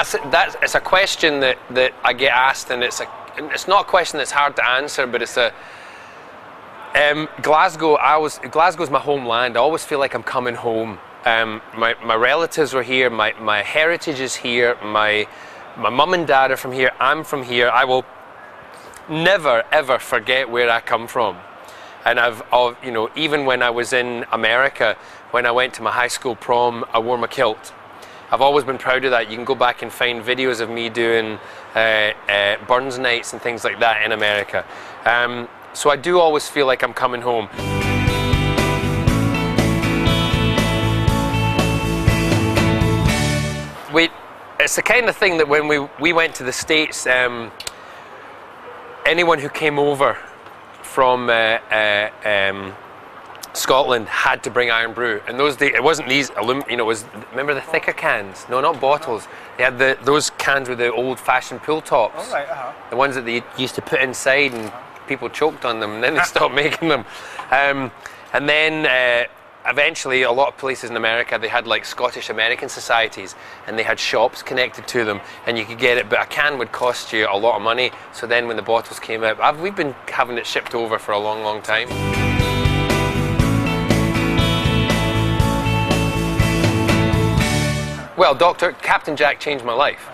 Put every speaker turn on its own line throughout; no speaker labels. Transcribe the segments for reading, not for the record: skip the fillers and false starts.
it's a question that I get asked, and it's not a question that's hard to answer, but it's a Glasgow's my homeland. I always feel like I'm coming home. My relatives were here. My heritage is here. My mum and dad are from here. I'm from here. I will never ever forget where I come from. And even when I was in America, when I went to my high school prom, I wore my kilt. I've always been proud of that. You can go back and find videos of me doing Burns nights and things like that in America. So I do always feel like I'm coming home. It's the kind of thing that when we went to the States, anyone who came over from Scotland had to bring iron brew. In those days, it wasn't these, it was, remember the thicker cans? No, not bottles. They had those cans with the old-fashioned pull tops.
Oh, right,
The ones that they used to put inside, and people choked on them, and then they stopped making them. And then eventually, a lot of places in America, they had like Scottish American societies, and they had shops connected to them, and you could get it, but a can would cost you a lot of money. So then when the bottles came out, we've been having it shipped over for a long, long time. Well, Captain Jack changed my life.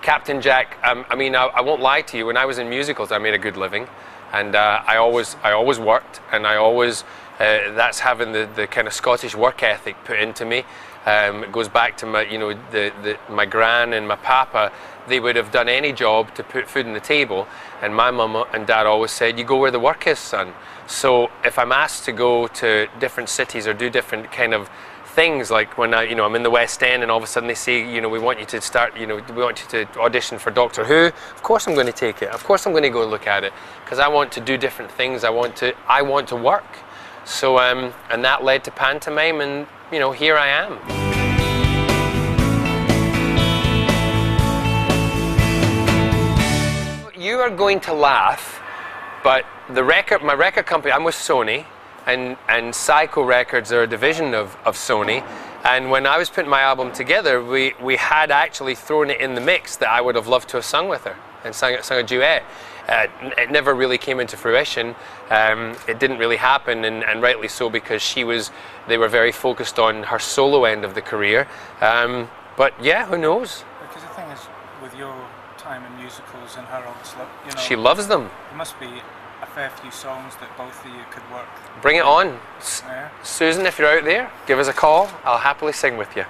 Captain Jack, I won't lie to you, when I was in musicals, I made a good living, and I always worked, and I always, that's having the kind of Scottish work ethic put into me. It goes back to my gran and my papa. They would have done any job to put food on the table, and my mum and dad always said, you go where the work is, son. So if I'm asked to go to different cities or do different kind of things, like when I'm in the West End and all of a sudden they say, we want you to start, we want you to audition for Doctor Who, of course I'm going to take it. Of course I'm going to go look at it, because I want to do different things. I want to work. So and that led to pantomime, and here I am. You are going to laugh, but my record company, I'm with Sony. And Psycho Records are a division of Sony, and when I was putting my album together, we had actually thrown it in the mix that I would have loved to have sung with her and sung a duet. It never really came into fruition. It didn't really happen, and rightly so, because they were very focused on her solo end of the career. But yeah, who knows?
Because the thing is, with your time in musicals and her, obviously,
she loves them.
There must be a fair few songs that both of you could work.
Bring it on.
Yeah.
Susan, if you're out there, give us a call. I'll happily sing with you.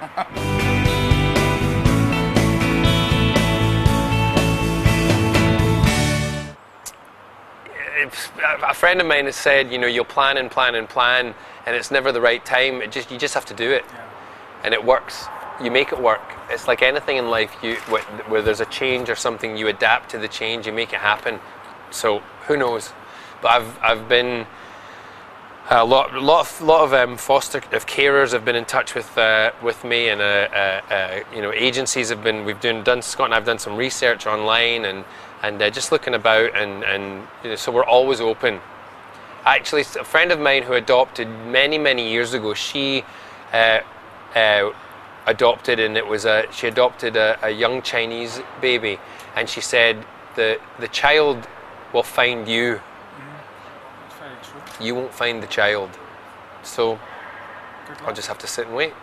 A friend of mine has said, you'll plan and plan and plan, and it's never the right time. You just have to do it.
Yeah.
And it works. You make it work. It's like anything in life, where there's a change or something, you adapt to the change, you make it happen. So who knows? But I've been a lot of foster carers have been in touch with me, and agencies have been. Scott and I've done some research online, and just looking about, and so we're always open. Actually, a friend of mine who adopted many years ago, she adopted, and she adopted a young Chinese baby, and she said the child will find you.
That's very true.
You won't find the child. So I'll just have to sit and wait.